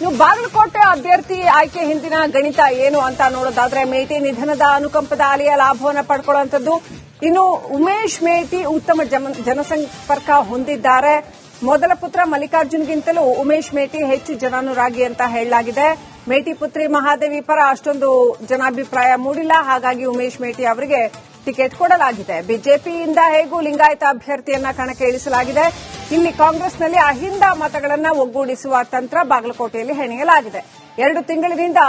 ನೀವು ಬಾಗಲಕೋಟೆ ಅಭ್ಯರ್ಥಿ ಆಯ್ಕೆ ಹಿಂದಿನ ಗಣಿತ ಏನು ಅಂತ ನೋಡೋದಾದ್ರೆ ಮೇಟಿ ನಿಧನದ ಅನುಕಂಪದ ಅಲೆಯ ಲಾಭವನ್ನು ಪಡ್ಕೊಳ್ಳುವಂತದ್ದು. ಇನ್ನು ಉಮೇಶ್ ಮೇಟಿ ಉತ್ತಮ ಜನಸಂಪರ್ಕ ಹೊಂದಿದ್ದಾರೆ. ಮೊದಲ ಪುತ್ರ ಮಲ್ಲಿಕಾರ್ಜುನ್ಗಿಂತಲೂ ಉಮೇಶ್ ಮೇಟಿ ಹೆಚ್ಚು ಜನಾನುರಾಗಿ ಅಂತ ಹೇಳಲಾಗಿದೆ. ಮೇಟಿ ಪುತ್ರಿ ಮಹಾದೇವಿ ಪರ ಅಷ್ಟೊಂದು ಜನಾಭಿಪ್ರಾಯ ಮೂಡಿಲ್ಲ, ಹಾಗಾಗಿ ಉಮೇಶ್ ಮೇಟಿ ಅವರಿಗೆ ಟಿಕೆಟ್ ಕೊಡಲಾಗಿದೆ. ಬಿಜೆಪಿಯಿಂದ ಹೇಗೂ ಲಿಂಗಾಯತ ಅಭ್ಯರ್ಥಿಯನ್ನ ಕಣಕ್ಕೆ ಇಳಿಸಲಾಗಿದೆ. ಇಲ್ಲಿ ಕಾಂಗ್ರೆಸ್ನಲ್ಲಿ ಅಹಿಂದ ಮತಗಳನ್ನ ಒಗ್ಗೂಡಿಸುವ ತಂತ್ರ ಬಾಗಲಕೋಟೆಯಲ್ಲಿ ಹೆಣೆಯಲಾಗಿದೆ. 2 ತಿಂಗಳಿನಿಂದ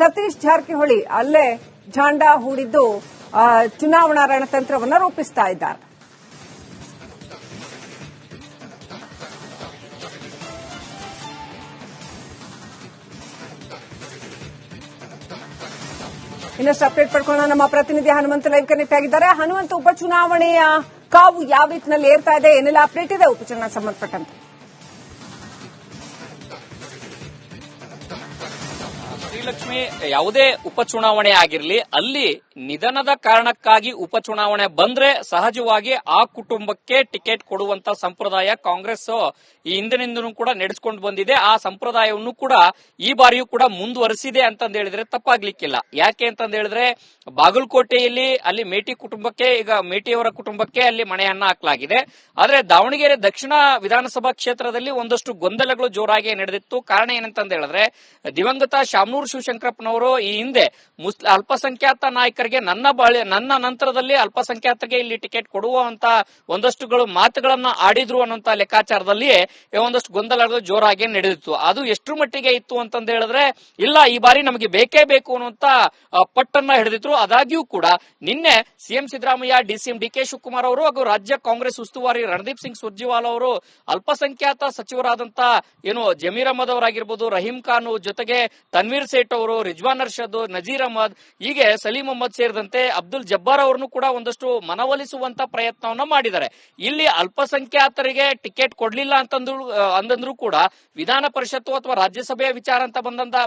ಸತೀಶ್ ಜಾರಕಿಹೊಳಿ ಅಲ್ಲೇ ಝಾಂಡ ಹೂಡಿದ್ದು ಚುನಾವಣಾ ರಣತಂತ್ರವನ್ನು ರೂಪಿಸ್ತಾ ಇದ್ದಾರೆ. ಇನ್ನಷ್ಟು ಅಪ್ಡೇಟ್ ಪಡ್ಕೊಳ್ಳೋಣ. ನಮ್ಮ ಪ್ರತಿನಿಧಿ ಹನುಮಂತ ಲೈವ್ ಕನೆಕ್ಟ್ ಆಗಿದ್ದಾರೆ. ಹನುಮಂತ, ಉಪಚುನಾವಣೆಯ ಕಾವು ಯಾವ ರೀತಿಯಲ್ಲಿ ಏರ್ತಾ ಇದೆ, ಏನೆಲ್ಲ ಅಪ್ಡೇಟ್ ಇದೆ ಉಪಚುನಾವಣೆ ಸಂಬಂಧಪಟ್ಟಂತೆ? ಶ್ರೀಲಕ್ಷ್ಮಿ, ಯಾವುದೇ ಉಪಚುನಾವಣೆ ಆಗಿರಲಿ ಅಲ್ಲಿ ನಿಧನದ ಕಾರಣಕ್ಕಾಗಿ ಉಪಚುನಾವಣೆ ಬಂದ್ರೆ ಸಹಜವಾಗಿ ಆ ಕುಟುಂಬಕ್ಕೆ ಟಿಕೆಟ್ ಕೊಡುವಂತ ಸಂಪ್ರದಾಯ ಕಾಂಗ್ರೆಸ್ ಈ ಹಿಂದಿನಿಂದನೂ ಕೂಡ ನಡೆಸಿಕೊಂಡು ಬಂದಿದೆ. ಆ ಸಂಪ್ರದಾಯವನ್ನು ಕೂಡ ಈ ಬಾರಿಯೂ ಕೂಡ ಮುಂದುವರೆಸಿದೆ ಅಂತಂದ ಹೇಳಿದ್ರೆ ತಪ್ಪಾಗ್ಲಿಕ್ಕಿಲ್ಲ. ಯಾಕೆ ಅಂತಂದ ಹೇಳಿದ್ರೆ ಬಾಗಲಕೋಟೆಯಲ್ಲಿ ಅಲ್ಲಿ ಮೇಟಿ ಕುಟುಂಬಕ್ಕೆ, ಈಗ ಮೇಟಿಯವರ ಕುಟುಂಬಕ್ಕೆ ಅಲ್ಲಿ ಮಣೆಯನ್ನ ಹಾಕಲಾಗಿದೆ. ಆದ್ರೆ ದಾವಣಗೆರೆ ದಕ್ಷಿಣ ವಿಧಾನಸಭಾ ಕ್ಷೇತ್ರದಲ್ಲಿ ಒಂದಷ್ಟು ಗೊಂದಲಗಳು ಜೋರಾಗಿ ನಡೆದಿತ್ತು. ಕಾರಣ ಏನಂತಂದ ಹೇಳಿದ್ರೆ ದಿವಂಗತ ಶಾಮನೂರು ಶಿವಶಂಕರಪ್ಪನವರು ಈ ಹಿಂದೆ ಅಲ್ಪಸಂಖ್ಯಾತ ನಾಯಕರಿಗೆ ನನ್ನ ನಂತರದಲ್ಲಿ ಅಲ್ಪಸಂಖ್ಯಾತರಿಗೆ ಇಲ್ಲಿ ಟಿಕೆಟ್ ಕೊಡುವಂತ ಒಂದಷ್ಟುಗಳು ಮಾತುಗಳನ್ನ ಆಡಿದ್ರು ಅನ್ನುವಂತ ಲೆಕ್ಕಾಚಾರದಲ್ಲಿ ಒಂದಷ್ಟು ಗೊಂದಲಗಳು ಜೋರಾಗಿ ನಡೆದಿತ್ತು. ಅದು ಎಷ್ಟು ಮಟ್ಟಿಗೆ ಇತ್ತು ಅಂತಂದ ಹೇಳಿದ್ರೆ ಇಲ್ಲ, ಈ ಬಾರಿ ನಮಗೆ ಬೇಕೇ ಬೇಕು ಅನ್ನುವಂತ ಪಟ್ಟನ್ನ ಹಿಡಿದಿದ್ರು. ಆದಾಗ್ಯೂ ಕೂಡ ನಿನ್ನೆ CM Siddaramaiah, DCM DK Shivakumar ಅವರು ಹಾಗೂ ರಾಜ್ಯ ಕಾಂಗ್ರೆಸ್ ಉಸ್ತುವಾರಿ ರಣದೀಪ್ ಸಿಂಗ್ ಸುರ್ಜೇವಾಲಾ ಅವರು ಅಲ್ಪಸಂಖ್ಯಾತ ಸಚಿವರಾದಂತ ಜಮೀರ್ ಅಹಮದ್ ಅವರಾಗಿರ್ಬೋದು, ರಹೀಂ ಖಾನ್ ಜೊತೆಗೆ ತನ್ವೀರ್ ಸೇಠ್ ಅವರು, ರಿಜ್ವಾನ್ ಅರ್ಷದ್, ನಜೀರ್ ಅಹಮದ್, ಹೀಗೆ ಸಲೀಂ ಅಹಮದ್ ಸೇರಿದಂತೆ ಅಬ್ದುಲ್ ಜಬ್ಬಾರ್ ಅವರನ್ನು ಕೂಡ ಒಂದಷ್ಟು ಮನವೊಲಿಸುವಂತ ಪ್ರಯತ್ನವನ್ನ ಮಾಡಿದ್ದಾರೆ. ಇಲ್ಲಿ ಅಲ್ಪಸಂಖ್ಯಾತರಿಗೆ ಟಿಕೆಟ್ ಕೊಡ್ಲಿಲ್ಲ ಅಂತಂದ್ರೂ ಕೂಡ ವಿಧಾನ ಪರಿಷತ್ತು ಅಥವಾ ರಾಜ್ಯಸಭೆಯ ವಿಚಾರ ಅಂತ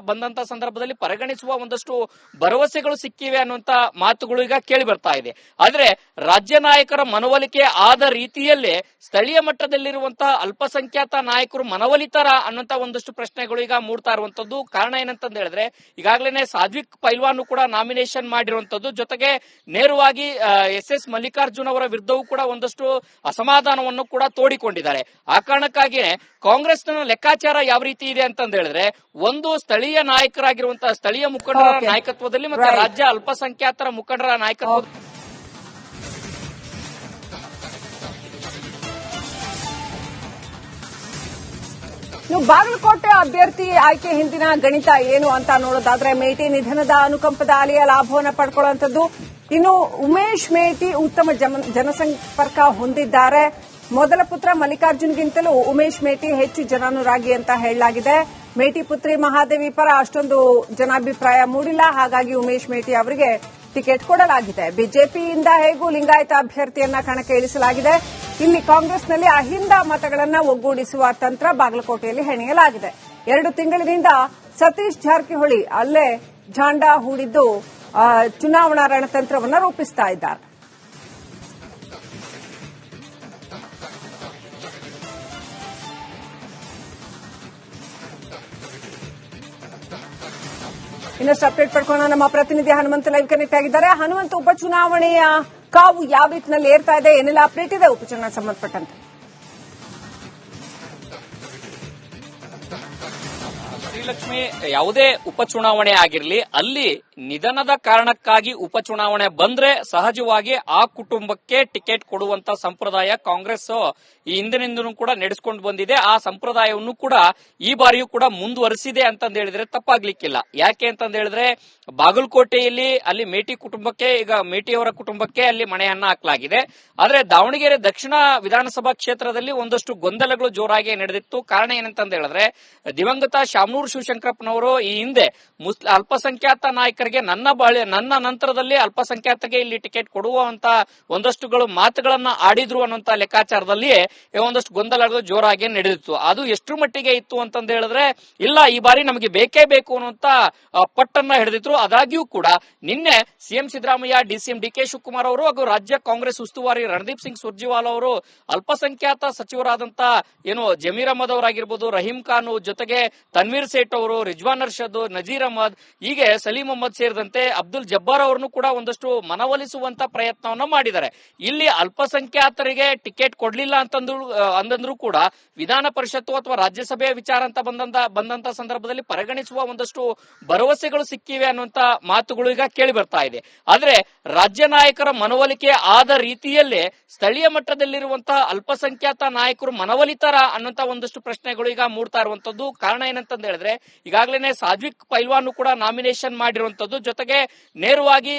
ಬಂದಂತ ಸಂದರ್ಭದಲ್ಲಿ ಪರಿಗಣಿಸುವ ಒಂದಷ್ಟು ಭರವಸೆಗಳು ಸಿಕ್ಕಿವೆ ಅನ್ನುವಂತ ಮಾತುಗಳು ಈಗ ಕೇಳಿ ಬರ್ತಾ ಇದೆ. ಆದ್ರೆ ರಾಜ್ಯ ನಾಯಕರ ಮನವೊಲಿಕೆ ಆದ ರೀತಿಯಲ್ಲೇ ಸ್ಥಳೀಯ ಮಟ್ಟದಲ್ಲಿರುವಂತಹ ಅಲ್ಪಸಂಖ್ಯಾತ ನಾಯಕರು ಮನವೊಲಿತಾರ ಅನ್ನುವಂತ ಒಂದಷ್ಟು ಪ್ರಶ್ನೆಗಳು ಈಗ ಮೂಡ್ತಾ ಇರುವಂತದ್ದು. ಕಾರಣ ಏನಂತಂದ ಹೇಳಿದ್ರೆ ಈಗಾಗಲೇ ಸಾಧ್ವಿಕ್ ಪೈಲ್ವಾನ್ ಕೂಡ ನಾಮಿನೇಷನ್ ಮಾಡಿರುವಂತದ್ದು, ಜೊತೆಗೆ ನೇರವಾಗಿ ಎಸ್ ಮಲ್ಲಿಕಾರ್ಜುನ್ ಅವರ ವಿರುದ್ಧವೂ ಕೂಡ ಒಂದಷ್ಟು ಅಸಮಾಧಾನವನ್ನು ಕೂಡ ತೋಡಿಕೊಂಡಿದ್ದಾರೆ. ಆ ಕಾರಣಕ್ಕಾಗಿಯೇ ಕಾಂಗ್ರೆಸ್ನ ಲೆಕ್ಕಾಚಾರ ಯಾವ ರೀತಿ ಇದೆ ಅಂತಂದ ಹೇಳಿದ್ರೆ ಒಂದು ಸ್ಥಳೀಯ ನಾಯಕರಾಗಿರುವಂತಹ ಸ್ಥಳೀಯ ಮುಖಂಡರ ನಾಯಕತ್ವದಲ್ಲಿ ಮತ್ತೆ ರಾಜ್ಯ ಅಲ್ಪಸಂಖ್ಯಾತರ ಮುಖಂಡರ ನಾಯಕತ್ವ ನೀವು ಬಾಗಲಕೋಟೆ ಅಭ್ಯರ್ಥಿ ಆಯ್ಕೆ ಹಿಂದಿನ ಗಣಿತ ಏನು ಅಂತ ನೋಡೋದಾದ್ರೆ ಮೇಟಿ ನಿಧನದ ಅನುಕಂಪದ ಅಲೆಯ ಲಾಭವನ್ನು ಪಡ್ಕೊಳ್ಳುವಂತದ್ದು. ಇನ್ನು ಉಮೇಶ್ ಮೇಟಿ ಉತ್ತಮ ಜನಸಂಪರ್ಕ ಹೊಂದಿದ್ದಾರೆ. ಮೊದಲ ಪುತ್ರ ಮಲ್ಲಿಕಾರ್ಜುನ್ಗಿಂತಲೂ ಉಮೇಶ್ ಮೇಟಿ ಹೆಚ್ಚು ಜನಾನುರಾಗಿ ಅಂತ ಹೇಳಲಾಗಿದೆ. ಮೇಟಿ ಪುತ್ರಿ ಮಹಾದೇವಿ ಪರ ಅಷ್ಟೊಂದು ಜನಾಭಿಪ್ರಾಯ ಮೂಡಿಲ್ಲ, ಹಾಗಾಗಿ ಉಮೇಶ್ ಮೇಟಿ ಅವರಿಗೆ ಟಿಕೆಟ್ ಕೊಡಲಾಗಿದೆ. ಬಿಜೆಪಿಯಿಂದ ಹೇಗೂ ಲಿಂಗಾಯತ ಅಭ್ಯರ್ಥಿಯನ್ನ ಕಣಕ್ಕೆ ಇಳಿಸಲಾಗಿದೆ. ಇಲ್ಲಿ ಕಾಂಗ್ರೆಸ್ನಲ್ಲಿ ಅಹಿಂದ ಮತಗಳನ್ನ ಒಗ್ಗೂಡಿಸುವ ತಂತ್ರ ಬಾಗಲಕೋಟೆಯಲ್ಲಿ ಹೆಣೆಯಲಾಗಿದೆ. 2 ತಿಂಗಳಿನಿಂದ ಸತೀಶ್ ಜಾರಕಿಹೊಳಿ ಅಲ್ಲೇ ಝಾಂಡ ಹೂಡಿದ್ದು ಚುನಾವಣಾ ರಣತಂತ್ರವನ್ನು ರೂಪಿಸ್ತಾ ಇದ್ದಾರೆ. ಇನ್ನಷ್ಟು ಅಪ್ಡೇಟ್ ಪಡ್ಕೊಳ್ಳೋಣ. ನಮ್ಮ ಪ್ರತಿನಿಧಿ ಹನುಮಂತ ಲೈವ್ ಕನೆಕ್ಟ್ ಆಗಿದ್ದಾರೆ. ಹನುಮಂತ, ಉಪಚುನಾವಣೆಯ ಕಾವು ಯಾವ ರೀತಿಯಲ್ಲಿ ಏರ್ತಾ ಇದೆ, ಏನೆಲ್ಲ ಅಪ್ಡೇಟ್ ಇದೆ ಉಪಚುನಾವಣೆ ಸಂಬಂಧಪಟ್ಟಂತೆ? ಶ್ರೀಲಕ್ಷ್ಮಿ, ಯಾವುದೇ ಉಪಚುನಾವಣೆ ಆಗಿರಲಿ ಅಲ್ಲಿ ನಿಧನದ ಕಾರಣಕ್ಕಾಗಿ ಉಪಚುನಾವಣೆ ಬಂದ್ರೆ ಸಹಜವಾಗಿ ಆ ಕುಟುಂಬಕ್ಕೆ ಟಿಕೆಟ್ ಕೊಡುವಂತ ಸಂಪ್ರದಾಯ ಕಾಂಗ್ರೆಸ್ ಈ ಹಿಂದಿನಿಂದನೂ ಕೂಡ ನಡೆಸಿಕೊಂಡು ಬಂದಿದೆ. ಆ ಸಂಪ್ರದಾಯವನ್ನು ಕೂಡ ಈ ಬಾರಿಯೂ ಕೂಡ ಮುಂದುವರೆಸಿದೆ ಅಂತಂದ ಹೇಳಿದ್ರೆ ತಪ್ಪಾಗ್ಲಿಕ್ಕಿಲ್ಲ. ಯಾಕೆ ಅಂತಂದ ಹೇಳಿದ್ರೆ ಬಾಗಲಕೋಟೆಯಲ್ಲಿ ಅಲ್ಲಿ ಮೇಟಿ ಕುಟುಂಬಕ್ಕೆ, ಈಗ ಮೇಟಿಯವರ ಕುಟುಂಬಕ್ಕೆ ಅಲ್ಲಿ ಮಣೆಯನ್ನ ಹಾಕಲಾಗಿದೆ. ಆದ್ರೆ ದಾವಣಗೆರೆ ದಕ್ಷಿಣ ವಿಧಾನಸಭಾ ಕ್ಷೇತ್ರದಲ್ಲಿ ಒಂದಷ್ಟು ಗೊಂದಲಗಳು ಜೋರಾಗಿ ನಡೆದಿತ್ತು. ಕಾರಣ ಏನಂತಂದ ಹೇಳಿದ್ರೆ ದಿವಂಗತ ಶಾಮನೂರು ಶಿವಶಂಕರಪ್ಪನವರು ಈ ಹಿಂದೆ ಅಲ್ಪಸಂಖ್ಯಾತ ನಾಯಕರಿಗೆ ನಾಯಕರಿಗೆ ನನ್ನ ನಂತರದಲ್ಲಿ ಅಲ್ಪಸಂಖ್ಯಾತರಿಗೆ ಇಲ್ಲಿ ಟಿಕೆಟ್ ಕೊಡುವಂತ ಒಂದಷ್ಟುಗಳು ಮಾತುಗಳನ್ನ ಆಡಿದ್ರು ಅನ್ನುವಂತ ಲೆಕ್ಕಾಚಾರದಲ್ಲಿ ಒಂದಷ್ಟು ಗೊಂದಲಗಳು ಜೋರಾಗಿ ನಡೆದಿತ್ತು. ಅದು ಎಷ್ಟು ಮಟ್ಟಿಗೆ ಇತ್ತು ಅಂತಂದ ಹೇಳಿದ್ರೆ, ಇಲ್ಲ ಈ ಬಾರಿ ನಮಗೆ ಬೇಕೇ ಬೇಕು ಅನ್ನುವಂತ ಪಟ್ಟನ್ನ ಹಿಡಿದಿದ್ರು. ಆದಾಗ್ಯೂ ಕೂಡ ನಿನ್ನೆ CM Siddaramaiah, DCM DK Shivakumar ಅವರು ಹಾಗೂ ರಾಜ್ಯ ಕಾಂಗ್ರೆಸ್ ಉಸ್ತುವಾರಿ ರಣದೀಪ್ ಸಿಂಗ್ ಸುರ್ಜೇವಾಲಾ ಅವರು ಅಲ್ಪಸಂಖ್ಯಾತ ಸಚಿವರಾದಂತ ಜಮೀರ್ ಅಹಮದ್ ಅವರಾಗಿರ್ಬೋದು, ರಹೀಂ ಖಾನ್ ಜೊತೆಗೆ ತನ್ವೀರ್ ಸೇಠ್ ಅವರು, ರಿಜ್ವಾನ್ ಅರ್ಷದ್, ನಜೀರ್ ಅಹಮದ್, ಹೀಗೆ ಸಲೀಂ ಅಹಮದ್ ಸೇರಿದಂತೆ ಅಬ್ದುಲ್ ಜಬ್ಬಾರ್ ಅವರನ್ನು ಕೂಡ ಒಂದಷ್ಟು ಮನವೊಲಿಸುವಂತ ಪ್ರಯತ್ನವನ್ನ ಮಾಡಿದ್ದಾರೆ. ಇಲ್ಲಿ ಅಲ್ಪಸಂಖ್ಯಾತರಿಗೆ ಟಿಕೆಟ್ ಕೊಡ್ಲಿಲ್ಲ ಅಂತಂದ್ರೂ ಕೂಡ ವಿಧಾನ ಪರಿಷತ್ತು ಅಥವಾ ರಾಜ್ಯಸಭೆಯ ವಿಚಾರ ಅಂತ ಬಂದಂತ ಸಂದರ್ಭದಲ್ಲಿ ಪರಿಗಣಿಸುವ ಒಂದಷ್ಟು ಭರವಸೆಗಳು ಸಿಕ್ಕಿವೆ ಅನ್ನುವಂತ ಮಾತುಗಳು ಈಗ ಕೇಳಿ ಬರ್ತಾ ಇದೆ. ಆದ್ರೆ ರಾಜ್ಯ ನಾಯಕರ ಮನವೊಲಿಕೆ ಆದ ರೀತಿಯಲ್ಲೇ ಸ್ಥಳೀಯ ಮಟ್ಟದಲ್ಲಿರುವಂತಹ ಅಲ್ಪಸಂಖ್ಯಾತ ನಾಯಕರು ಮನವೊಲಿತಾರ ಅನ್ನುವಂತ ಒಂದಷ್ಟು ಪ್ರಶ್ನೆಗಳು ಈಗ ಮೂಡ್ತಾ ಇರುವಂತದ್ದು. ಕಾರಣ ಏನಂತಂದ ಹೇಳಿದ್ರೆ, ಈಗಾಗಲೇ ಸಾಧ್ವಿಕ್ ಪೈಲ್ವಾನ್ ಕೂಡ ನಾಮಿನೇಷನ್ ಮಾಡಿರುವಂತದ್ದು, ಜೊತೆಗೆ ನೇರವಾಗಿ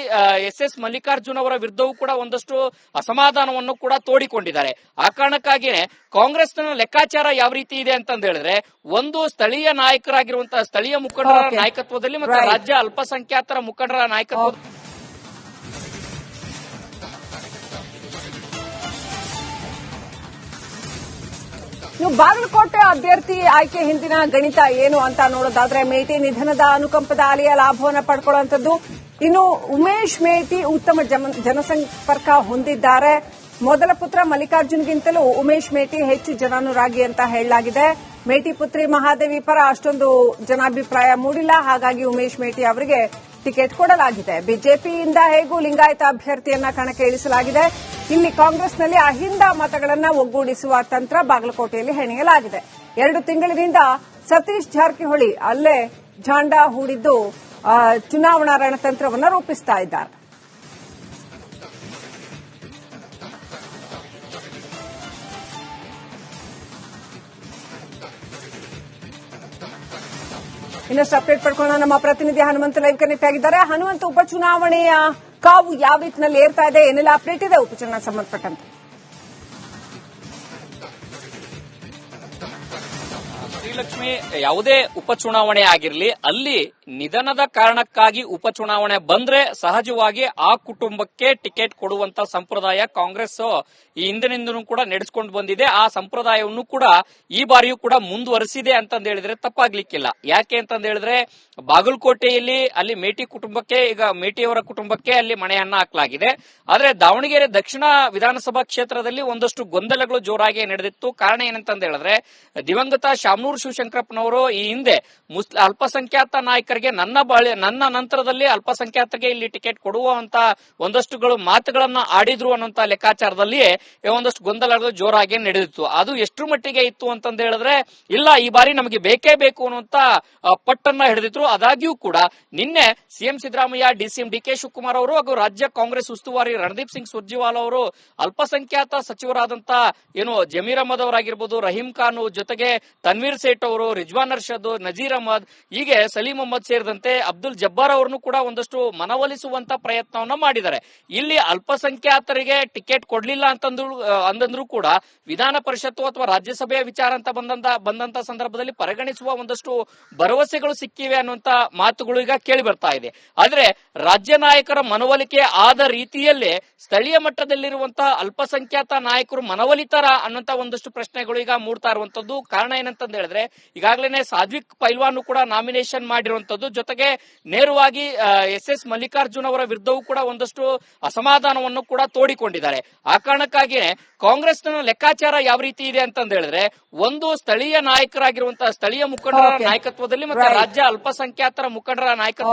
ಎಸ್ ಮಲ್ಲಿಕಾರ್ಜುನ್ ಅವರ ವಿರುದ್ಧವೂ ಕೂಡ ಒಂದಷ್ಟು ಅಸಮಾಧಾನವನ್ನು ಕೂಡ ತೋಡಿಕೊಂಡಿದ್ದಾರೆ. ಆ ಕಾರಣಕ್ಕಾಗಿಯೇ ಕಾಂಗ್ರೆಸ್ನ ಲೆಕ್ಕಾಚಾರ ಯಾವ ರೀತಿ ಇದೆ ಅಂತಂದ ಹೇಳಿದ್ರೆ, ಒಂದು ಸ್ಥಳೀಯ ನಾಯಕರಾಗಿರುವಂತಹ ಸ್ಥಳೀಯ ಮುಖಂಡರ ನಾಯಕತ್ವದಲ್ಲಿ ಮತ್ತು ರಾಜ್ಯ ಅಲ್ಪಸಂಖ್ಯಾತರ ಮುಖಂಡರ ನಾಯಕತ್ವ ಬಾಗಲಕೋಟೆ ಅಭ್ಯರ್ಥಿ ಆಯ್ಕೆ ಹಿಂದಿನ ಗಣಿತ ಏನು ಅಂತ ನೋಡೋದಾದ್ರೆ, ಮೇಟಿ ನಿಧನದ ಅನುಕಂಪದ ಅಲೆಯ ಲಾಭವನ್ನು ಪಡ್ಕೊಳ್ಳುವಂಥದ್ದು. ಇನ್ನು ಉಮೇಶ್ ಮೇಟಿ ಉತ್ತಮ ಜನಸಂಪರ್ಕ ಹೊಂದಿದ್ದಾರೆ. ಮೊದಲ ಪುತ್ರ ಮಲ್ಲಿಕಾರ್ಜುನ್ಗಿಂತಲೂ ಉಮೇಶ್ ಮೇಟಿ ಹೆಚ್ಚು ಜನಾನುರಾಗಿ ಅಂತ ಹೇಳಲಾಗಿದೆ. ಮೇಟಿ ಪುತ್ರಿ ಮಹಾದೇವಿ ಪರ ಅಷ್ಟೊಂದು ಜನಾಭಿಪ್ರಾಯ ಮೂಡಿಲ್ಲ, ಹಾಗಾಗಿ ಉಮೇಶ್ ಮೇಟಿ ಅವರಿಗೆ ಟಿಕೆಟ್ ಕೊಡಲಾಗಿದೆ. ಬಿಜೆಪಿಯಿಂದ ಹೇಗೂ ಲಿಂಗಾಯತ ಅಭ್ಯರ್ಥಿಯನ್ನ ಕಣಕ್ಕೆ ಇಳಿಸಲಾಗಿದೆ. ಇಲ್ಲಿ ಕಾಂಗ್ರೆಸ್ನಲ್ಲಿ ಅಹಿಂದ ಮತಗಳನ್ನು ಒಗ್ಗೂಡಿಸುವ ತಂತ್ರ ಬಾಗಲಕೋಟೆಯಲ್ಲಿ ಹೆಣೆಯಲಾಗಿದೆ. 2 ತಿಂಗಳಿನಿಂದ ಸತೀಶ್ ಜಾರಕಿಹೊಳಿ ಅಲ್ಲೇ ಝಾಂಡಾ ಹೂಡಿದ್ದು ಚುನಾವಣಾ ರಣತಂತ್ರವನ್ನು ರೂಪಿಸ್ತಾ ಇದ್ದಾರೆ. ಇನ್ನಷ್ಟು ಅಪ್ಡೇಟ್ ಪಡ್ಕೊಳ್ಳೋಣ. ನಮ್ಮ ಪ್ರತಿನಿಧಿ ಹನುಮಂತ ಲೈವ್ ಕನೆಕ್ಟ್ ಆಗಿದ್ದಾರೆ. ಹನುಮಂತ, ಉಪಚುನಾವಣೆಯ ಕಾವು ಯಾವ ರೀತಿಯಲ್ಲಿ ಏರ್ತಾ ಇದೆ, ಏನೆಲ್ಲ ಅಪ್ಡೇಟ್ ಇದೆ ಉಪಚುನಾವಣೆ ಸಂಬಂಧಪಟ್ಟಂತೆ? ಶ್ರೀಲಕ್ಷ್ಮಿ, ಯಾವುದೇ ಉಪಚುನಾವಣೆ ಆಗಿರಲಿ, ಅಲ್ಲಿ ನಿಧನದ ಕಾರಣಕ್ಕಾಗಿ ಉಪಚುನಾವಣೆ ಬಂದ್ರೆ ಸಹಜವಾಗಿ ಆ ಕುಟುಂಬಕ್ಕೆ ಟಿಕೆಟ್ ಕೊಡುವಂತ ಸಂಪ್ರದಾಯ ಕಾಂಗ್ರೆಸ್ ಈ ಹಿಂದಿನಿಂದನೂ ಕೂಡ ನಡೆಸಿಕೊಂಡು ಬಂದಿದೆ. ಆ ಸಂಪ್ರದಾಯವನ್ನು ಕೂಡ ಈ ಬಾರಿಯೂ ಕೂಡ ಮುಂದುವರೆಸಿದೆ ಅಂತಂದ ಹೇಳಿದ್ರೆ ತಪ್ಪಾಗ್ಲಿಕ್ಕಿಲ್ಲ. ಯಾಕೆ ಅಂತಂದ ಹೇಳಿದ್ರೆ, ಬಾಗಲಕೋಟೆಯಲ್ಲಿ ಅಲ್ಲಿ ಮೇಟಿ ಕುಟುಂಬಕ್ಕೆ, ಈಗ ಮೇಟಿಯವರ ಕುಟುಂಬಕ್ಕೆ ಅಲ್ಲಿ ಮಣೆಯನ್ನ ಹಾಕಲಾಗಿದೆ. ಆದ್ರೆ ದಾವಣಗೆರೆ ದಕ್ಷಿಣ ವಿಧಾನಸಭಾ ಕ್ಷೇತ್ರದಲ್ಲಿ ಒಂದಷ್ಟು ಗೊಂದಲಗಳು ಜೋರಾಗಿ ನಡೆದಿತ್ತು. ಕಾರಣ ಏನಂತಂದ ಹೇಳಿದ್ರೆ, ದಿವಂಗತ ಶಾಮನೂರು ಶಿವಶಂಕರಪ್ಪನವರು ಈ ಹಿಂದೆ ಅಲ್ಪಸಂಖ್ಯಾತ ನಾಯಕರಿಗೆ ನನ್ನ ನಂತರದಲ್ಲಿ ಅಲ್ಪಸಂಖ್ಯಾತರಿಗೆ ಇಲ್ಲಿ ಟಿಕೆಟ್ ಕೊಡುವಂತ ಒಂದಷ್ಟುಗಳು ಮಾತುಗಳನ್ನ ಆಡಿದ್ರು ಅನ್ನುವಂತ ಲೆಕ್ಕಾಚಾರದಲ್ಲಿ ಒಂದಷ್ಟು ಗೊಂದಲಗಳು ಜೋರಾಗಿ ನಡೆದಿತ್ತು. ಅದು ಎಷ್ಟು ಮಟ್ಟಿಗೆ ಇತ್ತು ಅಂತಂದ ಹೇಳಿದ್ರೆ, ಇಲ್ಲ ಈ ಬಾರಿ ನಮಗೆ ಬೇಕೇ ಬೇಕು ಅನ್ನುವಂತ ಪಟ್ಟನ್ನ ಹಿಡಿದಿದ್ರು. ಆದಾಗ್ಯೂ ಕೂಡ ನಿನ್ನೆ CM Siddaramaiah, DCM DK Shivakumar ಅವರು ಹಾಗೂ ರಾಜ್ಯ ಕಾಂಗ್ರೆಸ್ ಉಸ್ತುವಾರಿ ರಣದೀಪ್ ಸಿಂಗ್ ಸುರ್ಜೇವಾಲಾ ಅವರು ಅಲ್ಪಸಂಖ್ಯಾತ ಸಚಿವರಾದಂತ ಜಮೀರ್ ಅಹಮದ್ ಅವರಾಗಿರ್ಬೋದು, ರಹೀಂ ಖಾನ್ ಜೊತೆಗೆ ತನ್ವೀರ್ ಸೇಠ್ ಅವರು, ರಿಜ್ವಾನ್ ಅರ್ಷದ್, ನಜೀರ್ ಅಹಮದ್, ಹೀಗೆ ಸಲೀಂ ಅಹಮದ್ ಸೇರಿದಂತೆ ಅಬ್ದುಲ್ ಜಬ್ಬಾರ್ ಅವರನ್ನು ಕೂಡ ಒಂದಷ್ಟು ಮನವೊಲಿಸುವಂತ ಪ್ರಯತ್ನವನ್ನ ಮಾಡಿದ್ದಾರೆ. ಇಲ್ಲಿ ಅಲ್ಪಸಂಖ್ಯಾತರಿಗೆ ಟಿಕೆಟ್ ಕೊಡ್ಲಿಲ್ಲ ಅಂತಂದ್ರೂ ಕೂಡ ವಿಧಾನ ಪರಿಷತ್ತು ಅಥವಾ ರಾಜ್ಯಸಭೆಯ ವಿಚಾರ ಅಂತ ಬಂದಂತ ಸಂದರ್ಭದಲ್ಲಿ ಪರಿಗಣಿಸುವ ಒಂದಷ್ಟು ಭರವಸೆಗಳು ಸಿಕ್ಕಿವೆ ಅನ್ನುವಂತ ಮಾತುಗಳು ಈಗ ಕೇಳಿ ಬರ್ತಾ ಇದೆ. ಆದ್ರೆ ರಾಜ್ಯ ನಾಯಕರ ಮನವೊಲಿಕೆ ಆದ ರೀತಿಯಲ್ಲೇ ಸ್ಥಳೀಯ ಮಟ್ಟದಲ್ಲಿರುವಂತಹ ಅಲ್ಪಸಂಖ್ಯಾತ ನಾಯಕರು ಮನವೊಲಿತಾರ ಅನ್ನುವಂತ ಒಂದಷ್ಟು ಪ್ರಶ್ನೆಗಳು ಈಗ ಮೂಡ್ತಾ ಇರುವಂತದ್ದು. ಕಾರಣ ಏನಂತಂದ ಹೇಳಿದ್ರೆ, ಈಗಾಗಲೇ ಸಾಧ್ವಿಕ್ ಪೈಲ್ವಾನ್ ಕೂಡ ನಾಮಿನೇಷನ್ ಮಾಡಿರುವಂತದ್ದು, ಜೊತೆಗೆ ನೇರವಾಗಿ ಎಸ್ ಮಲ್ಲಿಕಾರ್ಜುನ್ ಅವರ ವಿರುದ್ಧವೂ ಕೂಡ ಒಂದಷ್ಟು ಅಸಮಾಧಾನವನ್ನು ಕೂಡ ತೋಡಿಕೊಂಡಿದ್ದಾರೆ. ಆ ಕಾರಣಕ್ಕಾಗಿಯೇ ಕಾಂಗ್ರೆಸ್ನ ಲೆಕ್ಕಾಚಾರ ಯಾವ ರೀತಿ ಇದೆ ಅಂತಂದ ಹೇಳಿದ್ರೆ, ಒಂದು ಸ್ಥಳೀಯ ನಾಯಕರಾಗಿರುವಂತಹ ಸ್ಥಳೀಯ ಮುಖಂಡರ ನಾಯಕತ್ವದಲ್ಲಿ ಮತ್ತು ರಾಜ್ಯ ಅಲ್ಪಸಂಖ್ಯಾತರ ಮುಖಂಡರ ನಾಯಕತ್ವ